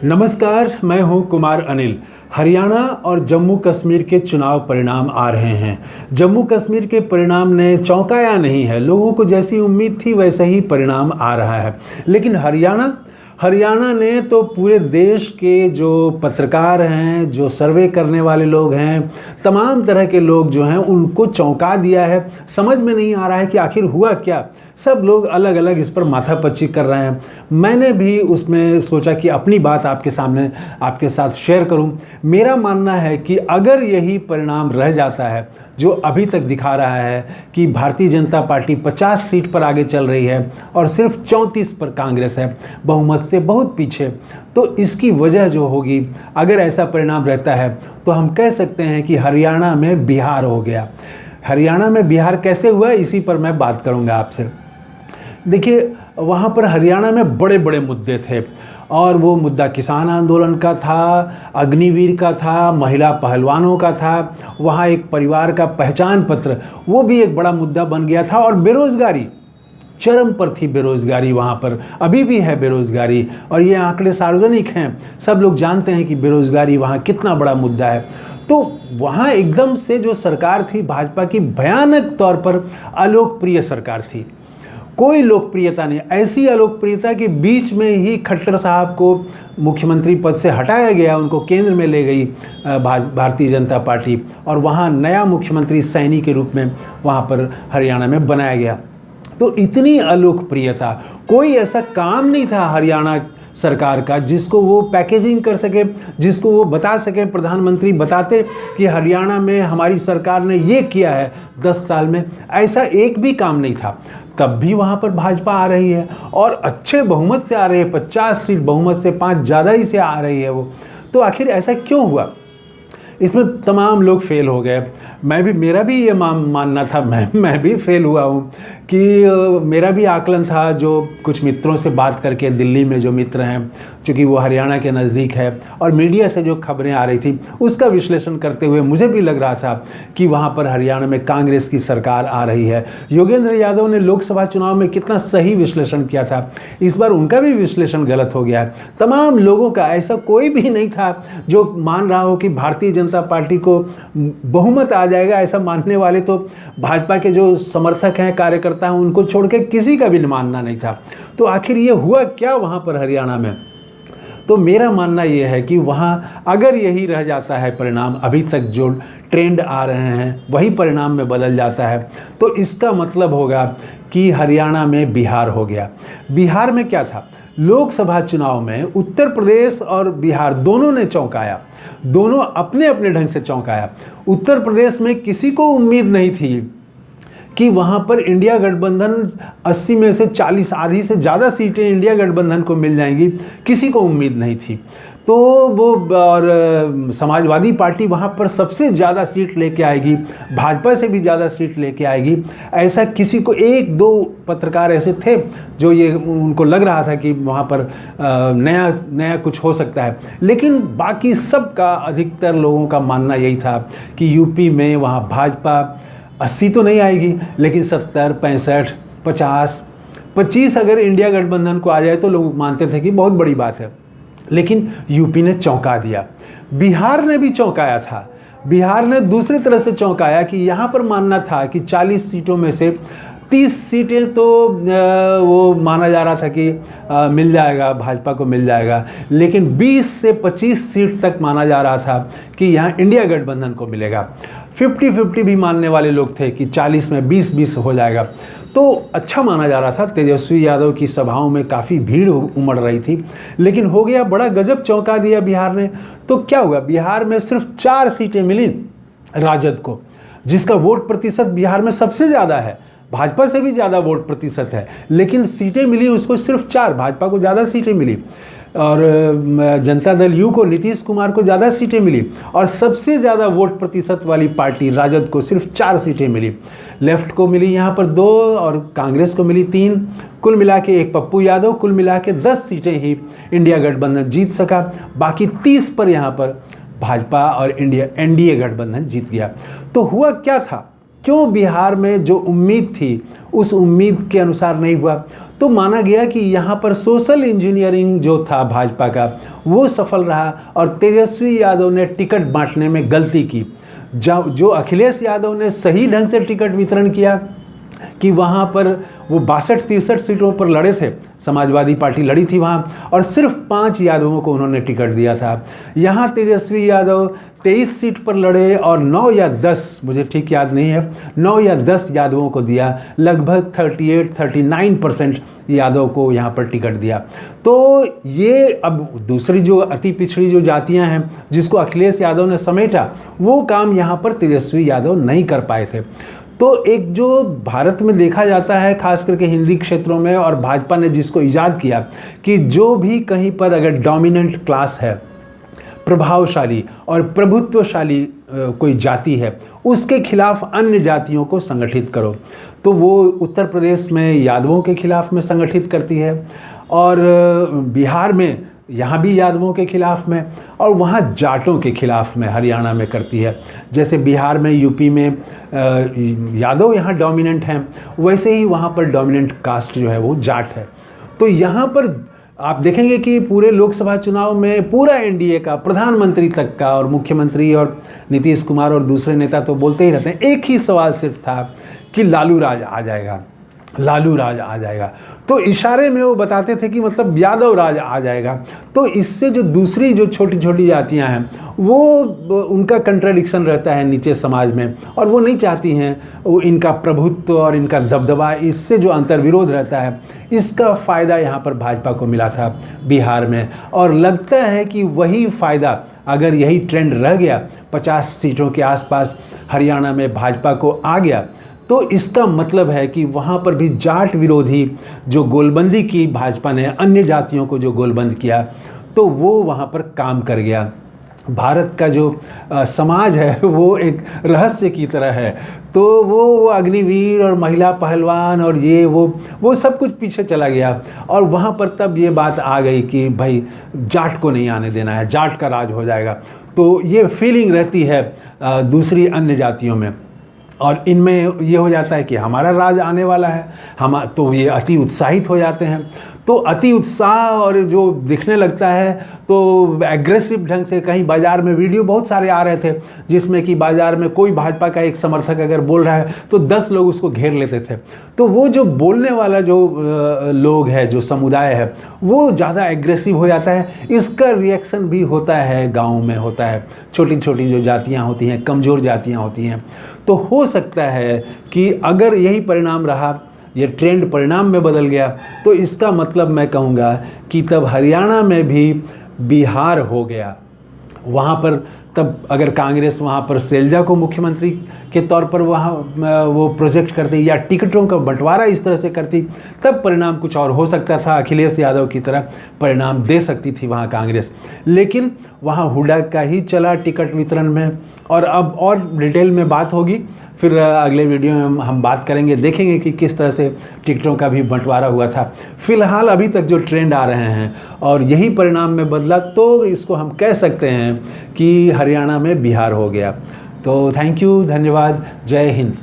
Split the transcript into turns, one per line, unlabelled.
नमस्कार, मैं हूं कुमार अनिल। हरियाणा और जम्मू कश्मीर के चुनाव परिणाम आ रहे हैं। जम्मू कश्मीर के परिणाम ने चौंकाया नहीं है, लोगों को जैसी उम्मीद थी वैसा ही परिणाम आ रहा है। लेकिन हरियाणा ने तो पूरे देश के जो पत्रकार हैं, जो सर्वे करने वाले लोग हैं, तमाम तरह के लोग जो हैं उनको चौंका दिया है। समझ में नहीं आ रहा है कि आखिर हुआ क्या। सब लोग अलग अलग इस पर माथापच्ची कर रहे हैं। मैंने भी उसमें सोचा कि अपनी बात आपके सामने आपके साथ शेयर करूं। मेरा मानना है कि अगर यही परिणाम रह जाता है जो अभी तक दिखा रहा है कि भारतीय जनता पार्टी 50 सीट पर आगे चल रही है और सिर्फ 34 पर कांग्रेस है, बहुमत से बहुत पीछे, तो इसकी वजह जो होगी, अगर ऐसा परिणाम रहता है तो हम कह सकते हैं कि हरियाणा में बिहार हो गया। हरियाणा में बिहार कैसे हुआ, इसी पर मैं बात करूंगा आपसे। देखिए, वहाँ पर हरियाणा में बड़े बड़े मुद्दे थे और वो मुद्दा किसान आंदोलन का था, अग्निवीर का था, महिला पहलवानों का था, वहाँ एक परिवार का पहचान पत्र, वो भी एक बड़ा मुद्दा बन गया था। और बेरोज़गारी चरम पर थी। बेरोज़गारी वहाँ पर अभी भी है बेरोज़गारी, और ये आंकड़े सार्वजनिक हैं, सब लोग जानते हैं कि बेरोज़गारी वहाँ कितना बड़ा मुद्दा है। तो वहाँ एकदम से जो सरकार थी भाजपा की, भयानक तौर पर अलोकप्रिय सरकार थी। कोई लोकप्रियता नहीं, ऐसी अलोकप्रियता कि बीच में ही खट्टर साहब को मुख्यमंत्री पद से हटाया गया, उनको केंद्र में ले गई भारतीय जनता पार्टी, और वहाँ नया मुख्यमंत्री सैनी के रूप में वहाँ पर हरियाणा में बनाया गया। तो इतनी अलोकप्रियता, कोई ऐसा काम नहीं था हरियाणा सरकार का जिसको वो पैकेजिंग कर सके, जिसको वो बता सके, प्रधानमंत्री बताते कि हरियाणा में हमारी सरकार ने ये किया है 10 साल में। ऐसा एक भी काम नहीं था। तब भी वहाँ पर भाजपा आ रही है और अच्छे बहुमत से आ रही है, 50 सीट बहुमत से 5 ज़्यादा ही से आ रही है वो। तो आखिर ऐसा क्यों हुआ? इसमें तमाम लोग फेल हो गए। मेरा भी ये मानना था, मैं भी फेल हुआ हूँ कि मेरा भी आकलन था, जो कुछ मित्रों से बात करके, दिल्ली में जो मित्र हैं, चूँकि वो हरियाणा के नज़दीक है, और मीडिया से जो खबरें आ रही थी उसका विश्लेषण करते हुए मुझे भी लग रहा था कि वहाँ पर हरियाणा में कांग्रेस की सरकार आ रही है। योगेंद्र यादव ने लोकसभा चुनाव में कितना सही विश्लेषण किया था, इस बार उनका भी विश्लेषण गलत हो गया है। तमाम लोगों का, ऐसा कोई भी नहीं था जो मान रहा हो कि भारतीय जनता पार्टी को बहुमत आ जाएगा। ऐसा मानने वाले तो भाजपा के जो समर्थक हैं, कार्यकर्ता हैं, उनको छोड़ के किसी का भी मानना नहीं था। तो आखिर ये हुआ क्या वहाँ पर हरियाणा में? तो मेरा मानना ये है कि वहाँ अगर यही रह जाता है परिणाम, अभी तक जो ट्रेंड आ रहे हैं वही परिणाम में बदल जाता है, तो इसका मतलब होगा कि हरियाणा में बिहार हो गया। बिहार में क्या था? लोकसभा चुनाव में उत्तर प्रदेश और बिहार दोनों ने चौंकाया, दोनों अपने अपने ढंग से चौंकाया। उत्तर प्रदेश में किसी को उम्मीद नहीं थी कि वहाँ पर इंडिया गठबंधन 80 में से 40, आधी से ज़्यादा सीटें इंडिया गठबंधन को मिल जाएंगी, किसी को उम्मीद नहीं थी। तो वो, और समाजवादी पार्टी वहाँ पर सबसे ज़्यादा सीट लेके आएगी, भाजपा से भी ज़्यादा सीट लेके आएगी, ऐसा किसी को, 1-2 पत्रकार ऐसे थे जो ये उनको लग रहा था कि वहाँ पर नया कुछ हो सकता है। लेकिन बाकी सबका, अधिकतर लोगों का मानना यही था कि यूपी में वहाँ भाजपा 80 तो नहीं आएगी, लेकिन 70, 65, 50, 25 अगर इंडिया गठबंधन को आ जाए तो लोग मानते थे कि बहुत बड़ी बात है। लेकिन यूपी ने चौंका दिया। बिहार ने भी चौंकाया था। बिहार ने दूसरी तरह से चौंकाया कि यहाँ पर मानना था कि 40 सीटों में से 30 सीटें तो वो माना जा रहा था कि मिल जाएगा, भाजपा को मिल जाएगा, लेकिन 20 से 25 सीट तक माना जा रहा था कि यहाँ इंडिया गठबंधन को मिलेगा। 50-50 भी मानने वाले लोग थे कि 40 में 20-20 हो जाएगा। तो अच्छा माना जा रहा था। तेजस्वी यादव की सभाओं में काफ़ी भीड़ उमड़ रही थी, लेकिन हो गया बड़ा गजब, चौंका दिया बिहार ने। तो क्या हुआ? बिहार में सिर्फ 4 सीटें मिली राजद को, जिसका वोट प्रतिशत बिहार में सबसे ज़्यादा है, भाजपा से भी ज़्यादा वोट प्रतिशत है, लेकिन सीटें मिली उसको सिर्फ 4, भाजपा को ज़्यादा सीटें मिली। और जनता दल यू को, नीतीश कुमार को ज़्यादा सीटें मिली, और सबसे ज़्यादा वोट प्रतिशत वाली पार्टी राजद को सिर्फ 4 सीटें मिली। लेफ्ट को मिली यहाँ पर 2 और कांग्रेस को मिली 3, कुल मिला के, एक पप्पू यादव, कुल मिला के 10 सीटें ही इंडिया गठबंधन जीत सका। बाकी 30 पर यहाँ पर भाजपा और एनडीए गठबंधन जीत गया। तो हुआ क्या था? क्यों बिहार में जो उम्मीद थी उस उम्मीद के अनुसार नहीं हुआ? तो माना गया कि यहाँ पर सोशल इंजीनियरिंग जो था भाजपा का वो सफल रहा और तेजस्वी यादव ने टिकट बांटने में गलती की। जो अखिलेश यादव ने सही ढंग से टिकट वितरण किया कि वहाँ पर वो 62-63 सीटों पर लड़े थे, समाजवादी पार्टी लड़ी थी वहाँ, और सिर्फ 5 यादवों को उन्होंने टिकट दिया था। यहाँ तेजस्वी यादव 23 सीट पर लड़े और 9 या 10, मुझे ठीक याद नहीं है, 9 या 10 यादवों को दिया, लगभग 38-39% यादव को यहाँ पर टिकट दिया। तो ये अब दूसरी जो अति पिछड़ी जो जातियाँ हैं जिसको अखिलेश यादव ने समेटा, वो काम यहाँ पर तेजस्वी यादव नहीं कर पाए थे। तो एक जो भारत में देखा जाता है खास करके हिंदी क्षेत्रों में, और भाजपा ने जिसको ईजाद किया कि जो भी कहीं पर अगर डोमिनेंट क्लास है, प्रभावशाली और प्रभुत्वशाली कोई जाति है, उसके खिलाफ अन्य जातियों को संगठित करो। तो वो उत्तर प्रदेश में यादवों के खिलाफ में संगठित करती है, और बिहार में यहाँ भी यादवों के खिलाफ में, और वहाँ जाटों के खिलाफ में हरियाणा में करती है। जैसे बिहार में, यूपी में यादव यहाँ डोमिनेंट हैं, वैसे ही वहाँ पर डोमिनेंट कास्ट जो है वो जाट है। तो यहाँ पर आप देखेंगे कि पूरे लोकसभा चुनाव में पूरा एनडीए का, प्रधानमंत्री तक का, और मुख्यमंत्री और नीतीश कुमार और दूसरे नेता तो बोलते ही रहते हैं, एक ही सवाल सिर्फ था कि लालू राज आ जाएगा, लालू राज आ जाएगा। तो इशारे में वो बताते थे कि मतलब यादव राज आ जाएगा। तो इससे जो दूसरी जो छोटी छोटी जातियां हैं वो उनका कंट्राडिक्शन रहता है नीचे समाज में, और वो नहीं चाहती हैं वो इनका प्रभुत्व और इनका दबदबा, इससे जो अंतर्विरोध रहता है, इसका फ़ायदा यहाँ पर भाजपा को मिला था बिहार में। और लगता है कि वही फ़ायदा अगर यही ट्रेंड रह गया, 50 सीटों के आसपास हरियाणा में भाजपा को आ गया, तो इसका मतलब है कि वहाँ पर भी जाट विरोधी जो गोलबंदी की भाजपा ने, अन्य जातियों को जो गोलबंद किया, तो वो वहाँ पर काम कर गया। भारत का जो समाज है वो एक रहस्य की तरह है। तो वो अग्निवीर और महिला पहलवान और ये वो सब कुछ पीछे चला गया, और वहाँ पर तब ये बात आ गई कि भाई जाट को नहीं आने देना है, जाट का राज हो जाएगा। तो ये फीलिंग रहती है दूसरी अन्य जातियों में, और इनमें ये हो जाता है कि हमारा राज आने वाला है, तो ये अति उत्साहित हो जाते हैं। तो अति उत्साह और जो दिखने लगता है तो एग्रेसिव ढंग से, कहीं बाज़ार में वीडियो बहुत सारे आ रहे थे जिसमें कि बाज़ार में कोई भाजपा का एक समर्थक अगर बोल रहा है तो 10 लोग उसको घेर लेते थे। तो वो जो बोलने वाला जो लोग है, जो समुदाय है, वो ज़्यादा एग्रेसिव हो जाता है। इसका रिएक्शन भी होता है, गाँव में होता है, छोटी छोटी जो जातियाँ होती हैं, कमज़ोर जातियाँ होती हैं। तो हो सकता है कि अगर यही परिणाम रहा, ये ट्रेंड परिणाम में बदल गया, तो इसका मतलब मैं कहूँगा कि तब हरियाणा में भी बिहार हो गया। वहाँ पर तब अगर कांग्रेस वहाँ पर शैलजा को मुख्यमंत्री के तौर पर वहाँ वो प्रोजेक्ट करती या टिकटों का बंटवारा इस तरह से करती, तब परिणाम कुछ और हो सकता था। अखिलेश यादव की तरह परिणाम दे सकती थी वहाँ कांग्रेस, लेकिन वहाँ हुड्डा का ही चला टिकट वितरण में। और अब और डिटेल में बात होगी, फिर अगले वीडियो में हम बात करेंगे, देखेंगे कि किस तरह से टिकटों का भी बंटवारा हुआ था। फिलहाल अभी तक जो ट्रेंड आ रहे हैं और यही परिणाम में बदला, तो इसको हम कह सकते हैं कि हरियाणा में बिहार हो गया। तो थैंक यू, धन्यवाद, जय हिंद।